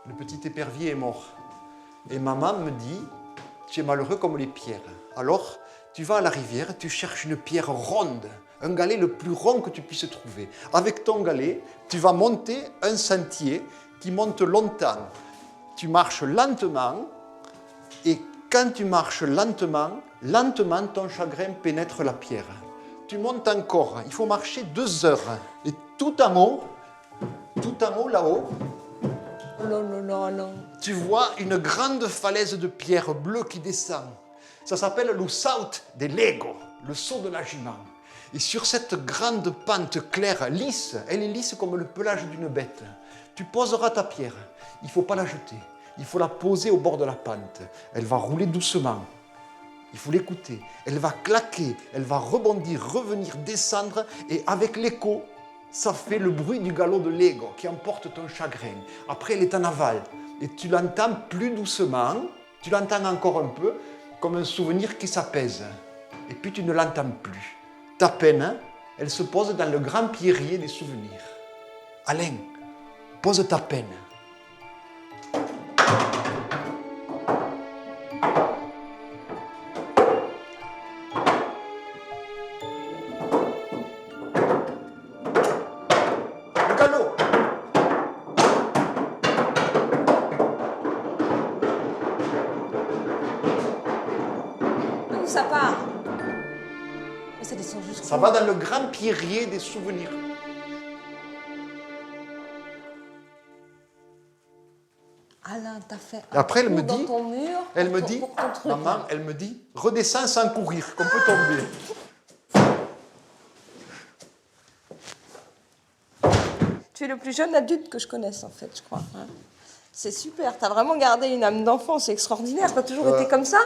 Le petit épervier est mort. Et maman me dit, tu es malheureux comme les pierres. Alors, tu vas à la rivière, tu cherches une pierre ronde, un galet le plus rond que tu puisses trouver. Avec ton galet, tu vas monter un sentier qui monte longtemps. Tu marches lentement, et quand tu marches lentement, lentement, ton chagrin pénètre la pierre. Tu montes encore, il faut marcher 2 heures. Et tout en haut, là-haut, Oh là là là là. tu vois une grande falaise de pierre bleue qui descend. Ça s'appelle le Saut de Lego, le saut de la jument. Et sur cette grande pente claire, lisse, elle est lisse comme le pelage d'une bête, tu poseras ta pierre. Il ne faut pas la jeter, il faut la poser au bord de la pente. Elle va rouler doucement. Il faut l'écouter. Elle va claquer, elle va rebondir, revenir, descendre, et avec l'écho, ça fait le bruit du galop de Lego qui emporte ton chagrin. Après, elle est en aval. Et tu l'entends plus doucement, tu l'entends encore un peu, comme un souvenir qui s'apaise. Et puis tu ne l'entends plus. Ta peine, elle se pose dans le grand pierrier des souvenirs. Alain, pose ta peine. Le galop. Où ça part? Mais ça descend jusqu'où? Ça va dans le grand pierrier des souvenirs. Alain, t'as fait Et après, elle trou me dans dit, ton mur elle pour me ton- dit, pour ton truc, maman, là. elle me dit, redescends sans courir, qu'on peut tomber. Tu es le plus jeune adulte que je connaisse, en fait, je crois. Hein. C'est super, t'as vraiment gardé une âme d'enfant, c'est extraordinaire. T'as toujours été comme ça?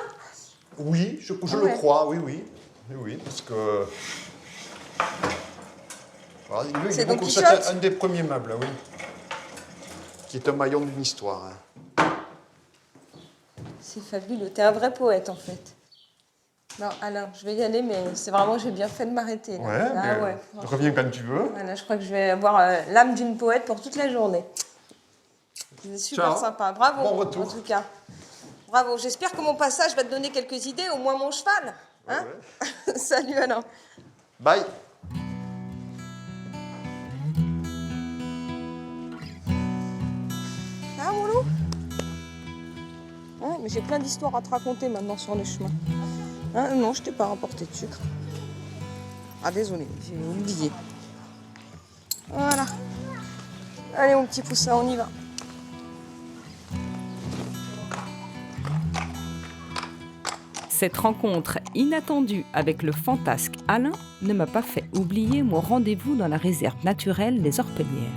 Oui, je Ah le ouais. crois, oui, oui. Oui, oui, parce que... Voilà, il C'est est Don beaucoup- Quichotte. c'est un des premiers meubles, oui. Qui est un maillon d'une histoire. Hein. C'est fabuleux, t'es un vrai poète en fait. Non, Alain, je vais y aller, mais c'est vraiment, j'ai bien fait de m'arrêter. là. Ouais, Ah mais ouais. reviens quand tu veux. Voilà, je crois que je vais avoir l'âme d'une poète pour toute la journée. C'est super Ciao. sympa, bravo Bon retour. en tout cas. Bravo, j'espère que mon passage va te donner quelques idées, au moins mon cheval. Hein Salut Alain. Bye. Ah mon loup. Ouais, mais j'ai plein d'histoires à te raconter maintenant sur le chemin. Hein, non, je t'ai pas rapporté de sucre. Ah désolé, j'ai oublié. Voilà. Allez mon petit poussin, on y va. Cette rencontre inattendue avec le fantasque Alain ne m'a pas fait oublier mon rendez-vous dans la réserve naturelle des Orpelières.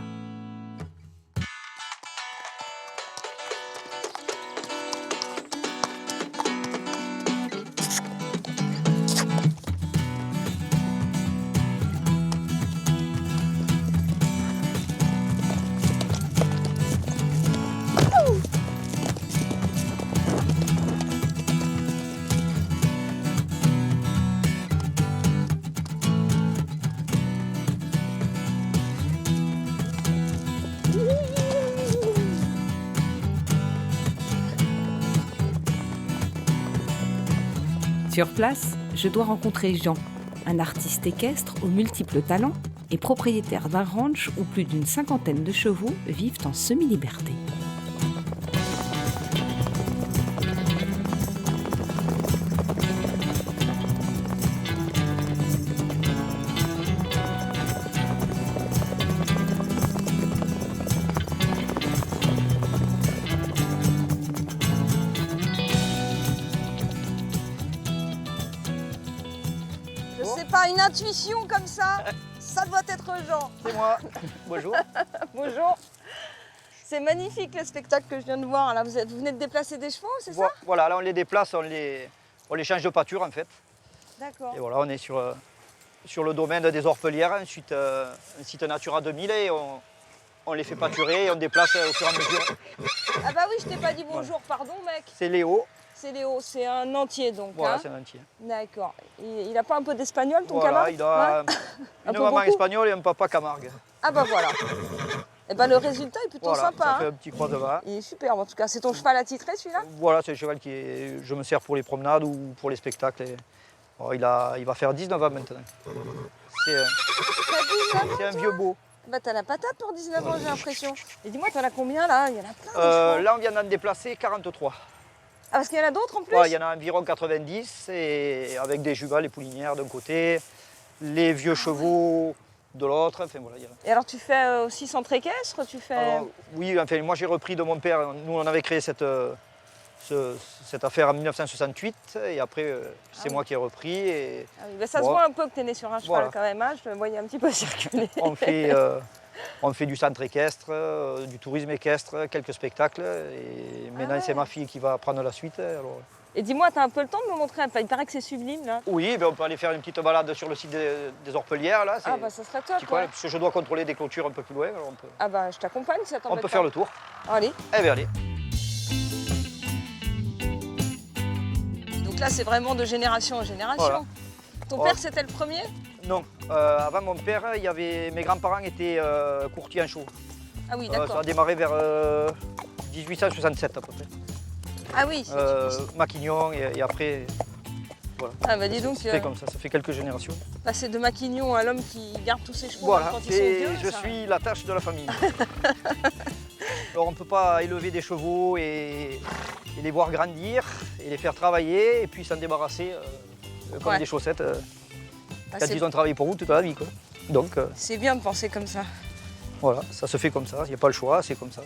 Sur place, je dois rencontrer Jean, un artiste équestre aux multiples talents et propriétaire d'un ranch où plus d'une cinquantaine de chevaux vivent en semi-liberté. Je sais pas, une intuition comme ça, ça doit être Jean. C'est moi. Bonjour. Bonjour. C'est magnifique le spectacle que je viens de voir. Là, vous venez de déplacer des chevaux, c'est ça? Voilà, là on les déplace, on les change de pâture en fait. D'accord. Et voilà, on est sur le domaine des Orpelières, ensuite un site Natura 2000 et on les fait pâturer et on déplace au fur et à mesure. Ah bah oui, je t'ai pas dit bonjour, pardon mec. C'est Léo, C'est Léo, c'est un entier donc. voilà, hein. c'est un entier. D'accord. Il a pas un peu d'espagnol ton Voilà, camarade? il a Ouais. Un une peu maman beaucoup espagnole et un papa Camargue. Ah bah voilà. Et ben le résultat est plutôt Voilà, sympa. ça fait hein. un petit croisement. Il est superbe en tout cas. C'est ton cheval attitré celui-là? Voilà, c'est un cheval je me sers pour les promenades ou pour les spectacles. Alors, il va faire 19 ans maintenant. C'est T'as 19 ans, un vieux beau. Bah t'as la patate pour 19 ans j'ai l'impression. Et dis-moi, t'en as combien là? Il y en a plein des chevaux. Là, on vient d'en déplacer 43. Ah parce qu'il y en a d'autres en plus? Ouais, il y en a environ 90, et avec des jumelles, les poulinières d'un côté, les vieux chevaux de l'autre. Enfin, voilà, Et alors tu fais aussi centre équestre? Tu fais... Alors, oui, enfin, moi j'ai repris de mon père. Nous, on avait créé cette affaire en 1968, et après, c'est moi qui ai repris. Et Ah oui, bah, ça se Bon. voit un peu que t'es né sur un cheval Voilà. quand même. Hein. Je le voyais un petit peu circuler. on fait du centre équestre, du tourisme équestre, quelques spectacles. Et maintenant, ouais. c'est ma fille qui va prendre la suite. Alors, Et dis-moi, t'as un peu le temps de me montrer un peu? Il paraît que c'est sublime là. oui, ben, on peut aller faire une petite balade sur le site des Orpelières. Là, Ah bah ça serait top. petit coin, Ouais. parce que je dois contrôler des clôtures un peu plus loin. Alors on peut, Ah bah je t'accompagne si ça on t'embête peut pas. faire le tour. Allez. Eh bien, allez. Donc là c'est vraiment de génération en génération. Voilà. Ton Voilà. père c'était le premier? Non, avant mon père, mes grands-parents étaient courtiers en chevaux. Ah oui Ça d'accord. a démarré vers 1867 à peu près. Ah oui. Maquignon et après, voilà. Ah bah dis donc, Ça fait comme ça fait quelques générations. passer de Maquignon à l'homme qui garde tous ses chevaux Voilà, même quand ils sont vieux. je ça- suis la tâche de la famille. Alors on ne peut pas élever des chevaux et les voir grandir et les faire travailler et puis s'en débarrasser comme Ouais. des chaussettes Ah, quand c'est- ils ont travaillé pour vous toute la vie, quoi. Donc C'est bien de penser comme ça. voilà, ça se fait comme ça, il n'y a pas le choix, c'est comme ça.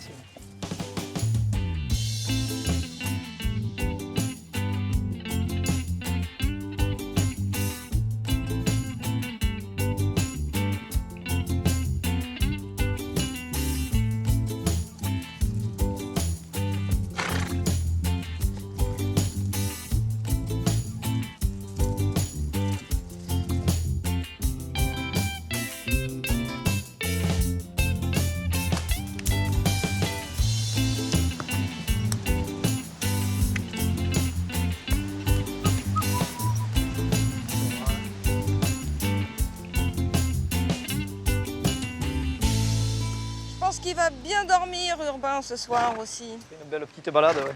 qu'il va bien dormir, Urbain, ce soir aussi. C'est une belle petite balade, ouais.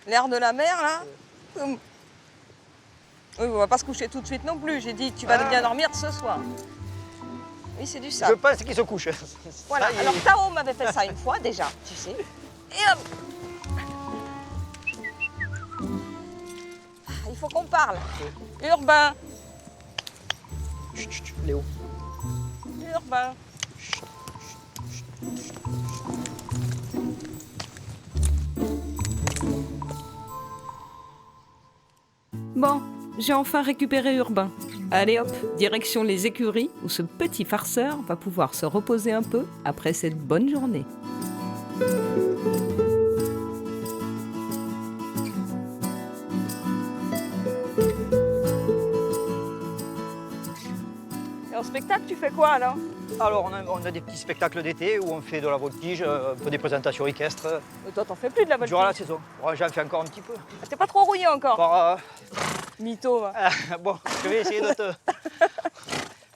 L'air de la mer, là. Oui, on va pas se coucher tout de suite non plus. J'ai dit, tu vas bien dormir ce soir. Oui, c'est du Je sable. pense qu'il se couche. Voilà. Ça, Alors, Tao m'avait fait ça une fois déjà, tu sais. Et hop. Ah, il faut qu'on parle. Urbain. Chut, chut, chut, Léo. Urbain. Bon, j'ai enfin récupéré Urbain. Allez hop, direction les écuries où ce petit farceur va pouvoir se reposer un peu après cette bonne journée. Et en spectacle, tu fais quoi alors? Alors, on a des petits spectacles d'été où on fait de la voltige, un peu des présentations équestres. Mais toi, t'en fais plus de la voltige. Durant la saison. Ouais, j'en fais encore un petit peu. T'es pas trop rouillé encore. Encore, Mytho, va. bon, je vais essayer de te...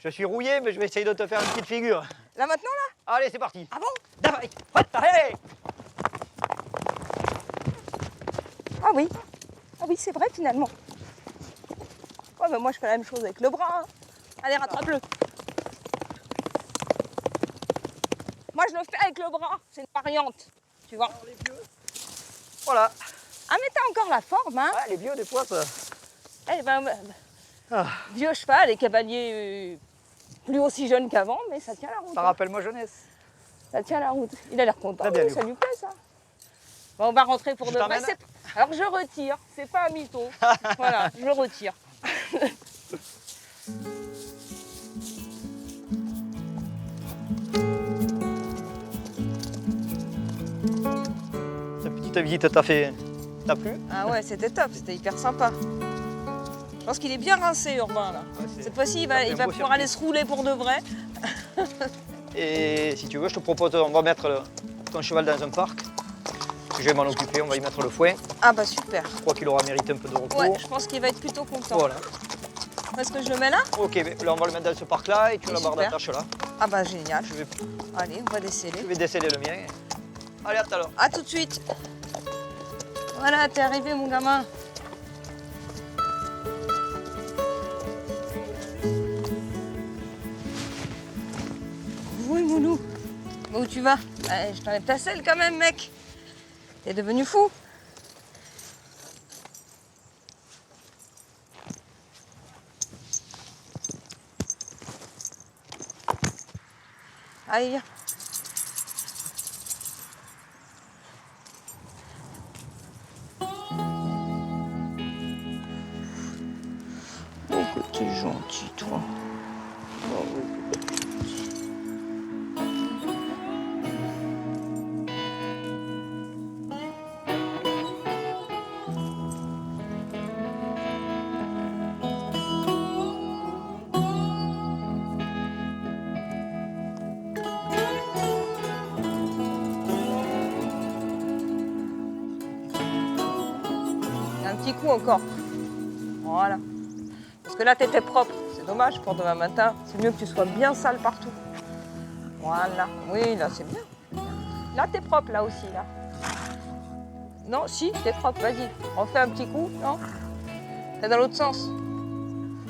Je suis rouillé, mais je vais essayer de te faire une petite figure. Là maintenant, là? Allez, c'est parti. Ah bon? Давай. Allez. Ah oui. Ah oui, c'est vrai finalement. Ouais, bah moi je fais la même chose avec le bras. Hein. Allez, rattrape-le. Moi je le fais avec le bras. C'est une variante. Tu vois? Voilà. Ah mais t'as encore la forme, hein? Ouais, les vieux, des fois, ça... Eh ben, vieux cheval et cavalier plus aussi jeune qu'avant, mais ça tient la route. Ça rappelle ma jeunesse. Ça tient la route. Il a l'air content. Très bien, Oui, ça lui plaît ça. Bon, on va rentrer pour Je de vrai. t'emmène. Alors je retire. C'est pas un mytho. Voilà, je retire. Cette petite visite t'a plu? Ah ouais, c'était top. C'était hyper sympa. Je pense qu'il est bien rincé, Urbain là. Ouais, c'est- Cette fois-ci, il ça va, fait il un va beau pouvoir circuit. aller se rouler pour de vrai. Et si tu veux, je te propose, on va mettre ton cheval dans un parc. Je vais m'en occuper, on va y mettre le foin. Ah bah super. Je crois qu'il aura mérité un peu de repos. Ouais, je pense qu'il va être plutôt content. Voilà. Est-ce que je le mets là? Ok, mais là on va le mettre dans ce parc-là et tu as la barre Super. d'attache là. Ah bah génial. Je vais, Allez, on va déceler. je vais déceler le mien. Allez, à tout à l'heure. À tout de suite. Voilà, t'es arrivé mon gamin. Oui, Mounou. Où tu vas? Je t'enlève ta selle quand même, mec. T'es devenu fou. Allez, viens. Oh, que t'es gentil, toi. Oh, oui, que t'es gentil. Un petit coup encore. Voilà. Parce que là, t'étais propre. C'est dommage pour demain matin. C'est mieux que tu sois bien sale partout. Voilà. Oui, là, c'est bien. Là, t'es propre, là aussi, là. Non, si, t'es propre. Vas-y. Refais un petit coup. Non? T'es dans l'autre sens.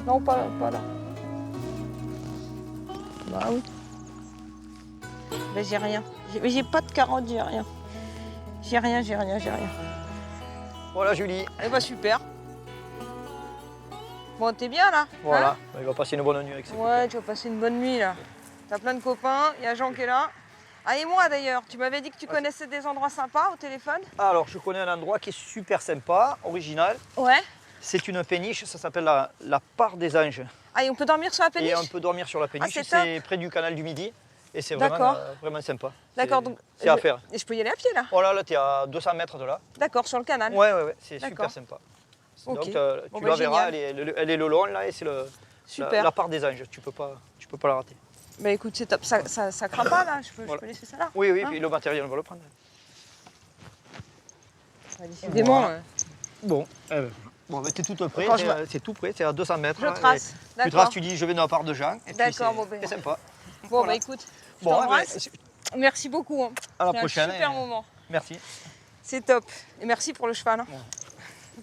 Non, pas là. Bah oui. Mais j'ai rien. J'ai pas de carottes, j'ai rien. J'ai rien. Voilà, Julie. Eh bah super. Bon, t'es bien là? Voilà. Hein? Il va passer une bonne nuit avec ses Ouais, tu vas passer une bonne nuit là. T'as plein de copains, il y a Jean qui est là. Ah et moi d'ailleurs, tu m'avais dit que tu connaissais des endroits sympas au téléphone? Alors, je connais un endroit qui est super sympa, original. Ouais. C'est une péniche, ça s'appelle la Part des Anges. Ah et on peut dormir sur la péniche? Et on peut dormir sur la péniche, c'est c'est près du canal du Midi. Et c'est vraiment, D'accord. vraiment sympa. D'accord, C'est- donc. C'est à faire. Et je peux y aller à pied là? Oh là, tu es à 200 mètres de là. D'accord, sur le canal. Ouais, c'est D'accord. super sympa. Ok. Donc, Bon, tu bah, la verras, génial. elle est le long là et c'est Super. la Part des Anges. Tu peux pas la rater. Bah écoute, c'est top. Ça craint pas là, je peux Voilà. laisser ça là. Oui, Hein? puis le matériel, on va le prendre. Décidément. Voilà. Bon, bon t'es tout près, Quand je vais- c'est tout près, c'est à 200 mètres. Je hein, trace. et tu traces, tu dis je vais dans la Part de Jean. Et puis D'accord, c'est bon, ben. c'est sympa. Bon Voilà. bah écoute, Je t'embrasse. Merci beaucoup. Hein. À la C'est prochaine. un super et- moment. Merci. C'est top. Et merci pour le cheval. Hein.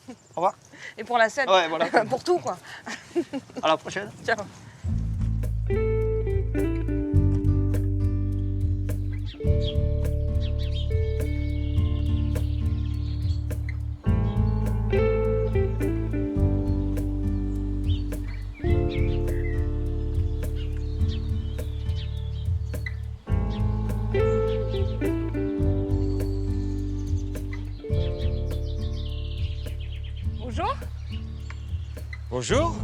Au revoir. Et pour la scène. Ouais, voilà. Pour tout, quoi. À la prochaine. Ciao. Bonjour. Bonjour.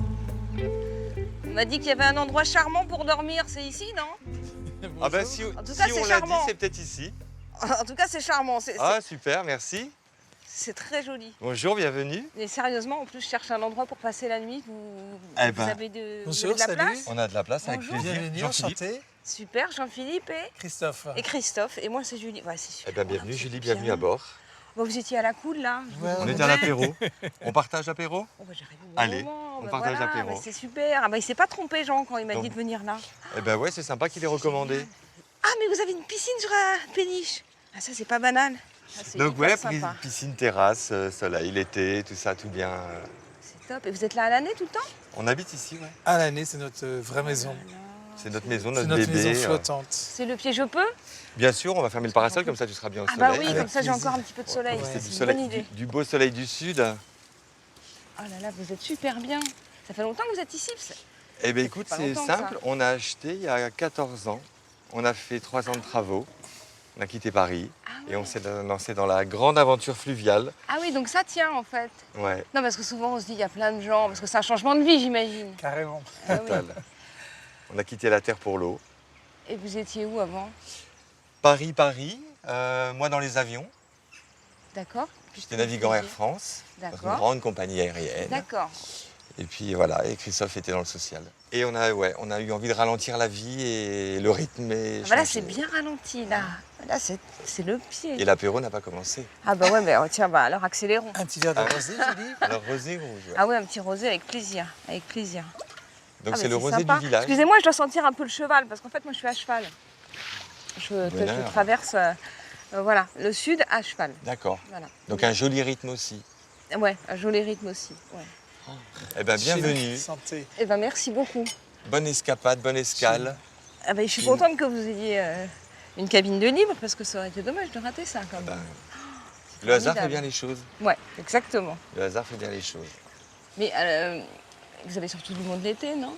On m'a dit qu'il y avait un endroit charmant pour dormir. C'est ici, non? Ah ben si, En tout cas, si c'est on l'a dit, charmant. c'est peut-être ici. En tout cas, c'est charmant. Ah super, merci. C'est très joli. Bonjour, bienvenue. Et sérieusement, en plus, je cherche un endroit pour passer la nuit. Vous Eh ben, avez de, vous Bonjour, avez de la salut. place? On a de la place avec Bonjour. plaisir. Bienvenue, Jean-Philippe. enchanté. Super, Jean-Philippe Christophe. et Christophe. Et moi, c'est Julie. Ouais, c'est super. Eh bien bienvenue Ah, Julie, c'est bienvenue bien. à bord. Bon, vous étiez à la cool, là. Je vous Ouais, On demandais. est à l'apéro. On partage l'apéro? Oh, bah, j'arrive au bon Allez, moment. on Bah, partage voilà, l'apéro. bah, c'est super. Ah, bah, il s'est pas trompé, Jean, quand il m'a Donc- dit de venir là. Eh ben ouais, c'est sympa qu'il ait recommandé. Ah, mais vous avez une piscine sur la péniche. Ah, ça, c'est pas banal. Ah, c'est Donc hyper ouais, sympa. piscine, terrasse, soleil, l'été, tout ça, tout bien. C'est top. Et vous êtes là à l'année tout le temps? On habite ici, ouais. À l'année, c'est notre vraie maison. C'est notre maison, C'est notre notre bébé. maison flottante. C'est le pied je peux? Bien sûr, on va fermer le parasol, comme ça tu seras bien au Ah, soleil. bah oui, Avec comme ça, j'ai plaisir. encore un petit peu de soleil. Ouais. C'est Du une soleil, bonne idée. du beau soleil du sud. Oh là là, vous êtes super bien. Ça fait longtemps que vous êtes ici? Eh bien écoute, pas c'est longtemps que simple, ça. on a acheté il y a 14 ans. On a fait 3 ans de travaux. On a quitté Paris Ah et on s'est lancé dans la grande aventure fluviale. Ah oui, donc ça tient en fait. Ouais, Non, parce que souvent on se dit il y a plein de gens, parce que c'est un changement de vie, j'imagine. Carrément. Ah oui. total. On a quitté la terre pour l'eau. Et vous étiez où avant? Paris, moi dans les avions. D'accord. J'étais navigant Air France, dans une D'accord. grande compagnie aérienne. D'accord. Et puis voilà, et Christophe était dans le social. Et on a eu envie de ralentir la vie et le rythme. Et Ah bah là, changer. c'est bien ralenti, là. Là, c'est le pied. Et l'apéro n'a pas commencé. Ah bah ouais, mais tiens, bah alors accélérons. Un petit verre de Ah. rosé, Julie. Alors rosé rouge. Ouais. Ah ouais, un petit rosé avec plaisir. Avec plaisir. Donc Ah, c'est mais le rosé sympa. du village. Excusez-moi, je dois sentir un peu le cheval, parce qu'en fait, moi, je suis à cheval. Je Bonheur. traverse voilà, le sud à cheval. D'accord. Voilà. Donc un joli rythme aussi. Ouais, un joli rythme aussi. Ouais. Eh bien bienvenue. Santé. Eh ben merci beaucoup. Bonne escapade, bonne escale. Ah ben, je suis contente que vous ayez une cabine de libre, parce que ça aurait été dommage de rater ça quand même. Ben, le hasard fait formidable. bien les choses. Ouais, exactement. Le hasard fait bien les choses. Mais vous avez surtout du monde l'été, non?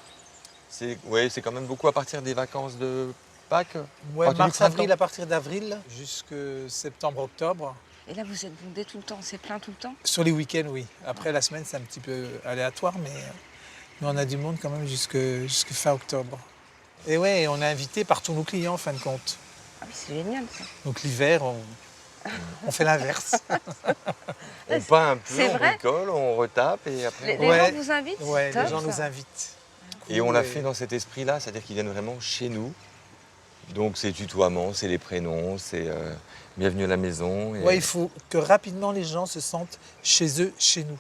C'est quand même beaucoup à partir des vacances de Pâques. Ouais, Partir du mars, avril, printemps. à partir d'avril jusque septembre, octobre. Et là, vous êtes bondé tout le temps, c'est plein tout le temps? Sur les week-ends, oui. Après, la semaine, c'est un petit peu aléatoire, mais on a du monde quand même jusque fin octobre. Et ouais, on est invité par tous nos clients, en fin de compte. Ah oui, c'est génial ça. Donc l'hiver, on fait l'inverse. On peint un peu, C'est on vrai rigole, on retape et après. Les on- gens vous invitent? Ouais, Top, les gens ça. nous invitent. Et on l'a fait dans cet esprit-là, c'est-à-dire qu'ils viennent vraiment chez nous. Donc c'est tutoiement, c'est les prénoms, c'est bienvenue à la maison. Et... Ouais, il faut que rapidement les gens se sentent chez eux, chez nous.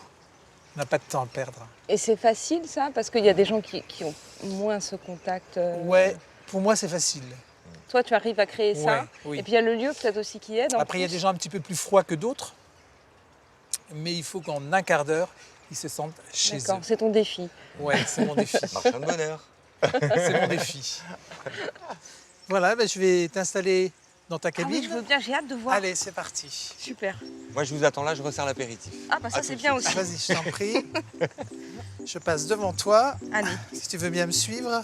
On n'a pas de temps à perdre. Et c'est facile ça? Parce qu'il y a des gens qui ont moins ce contact. Ouais, pour moi c'est facile. Toi, tu arrives à créer ça. Ouais, oui. Et puis il y a le lieu peut-être aussi qui aide. en Après, il y a plus. des gens un petit peu plus froids que d'autres. Mais il faut qu'en un quart d'heure, ils se sentent chez eux. D'accord, c'est ton défi. Ouais, c'est mon défi. Marchand de bonheur. C'est mon défi. Voilà, ben, je vais t'installer dans ta Ah cabine. oui, je veux bien, j'ai hâte de voir. Allez, c'est parti. Super. Moi je vous attends là, je resserre l'apéritif. Ah bah À ça tout c'est de bien suite. aussi. Vas-y, je t'en prie. Je passe devant toi, Allez. si tu veux bien me suivre.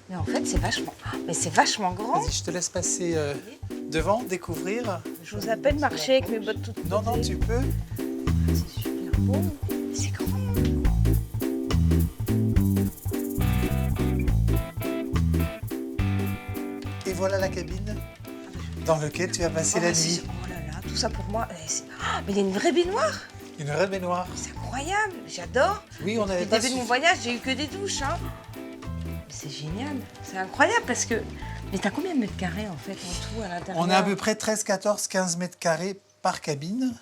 Mais en fait, c'est vachement. Mais c'est vachement grand. Vas-y, je te laisse passer devant, découvrir. Je vous appelle marcher avec mes bottes toutes Non, non, posées. tu peux. C'est super beau. C'est grand. Et voilà la cabine dans laquelle tu vas passer la nuit. Oh là là, tout ça pour moi. Mais il y a une vraie baignoire. Une vraie baignoire. C'est incroyable. J'adore. Oui, on Depuis avait le pas début de su. mon voyage, j'ai eu que des douches. Hein. C'est génial. C'est incroyable parce que. Mais t'as combien de mètres carrés en fait en tout à l'intérieur? On a à peu près 13, 14, 15 mètres carrés par cabine.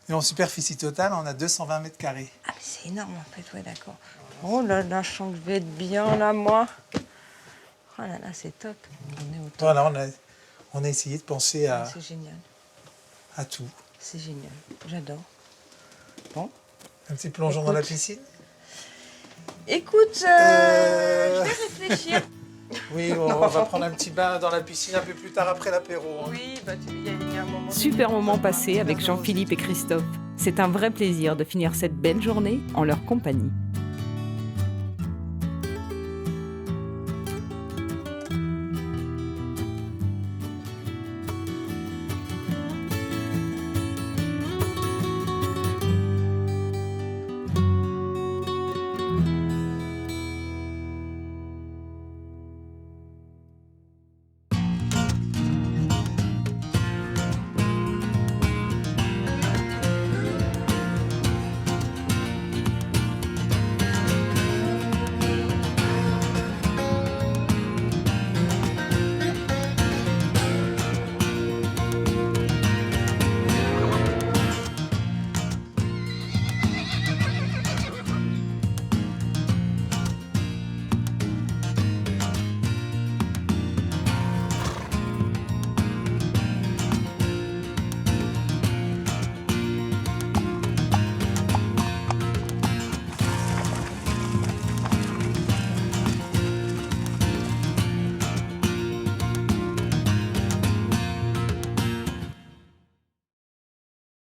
Et en superficie totale, on a 220 mètres carrés. Ah, mais c'est énorme en fait, ouais, d'accord. Oh là là, je sens que je vais être bien là, moi. Oh là là, c'est top. On est au top. Voilà, on a essayé de penser C'est génial. à tout. C'est génial. J'adore. Bon. Un petit plongeon dans la piscine. Écoute, je vais réfléchir. Oui, on va prendre un petit bain dans la piscine un peu plus tard après l'apéro. Hein. Oui, bah il y a un moment. Super moment passé avec Jean-Philippe et Christophe. C'est un vrai plaisir de finir cette belle journée en leur compagnie.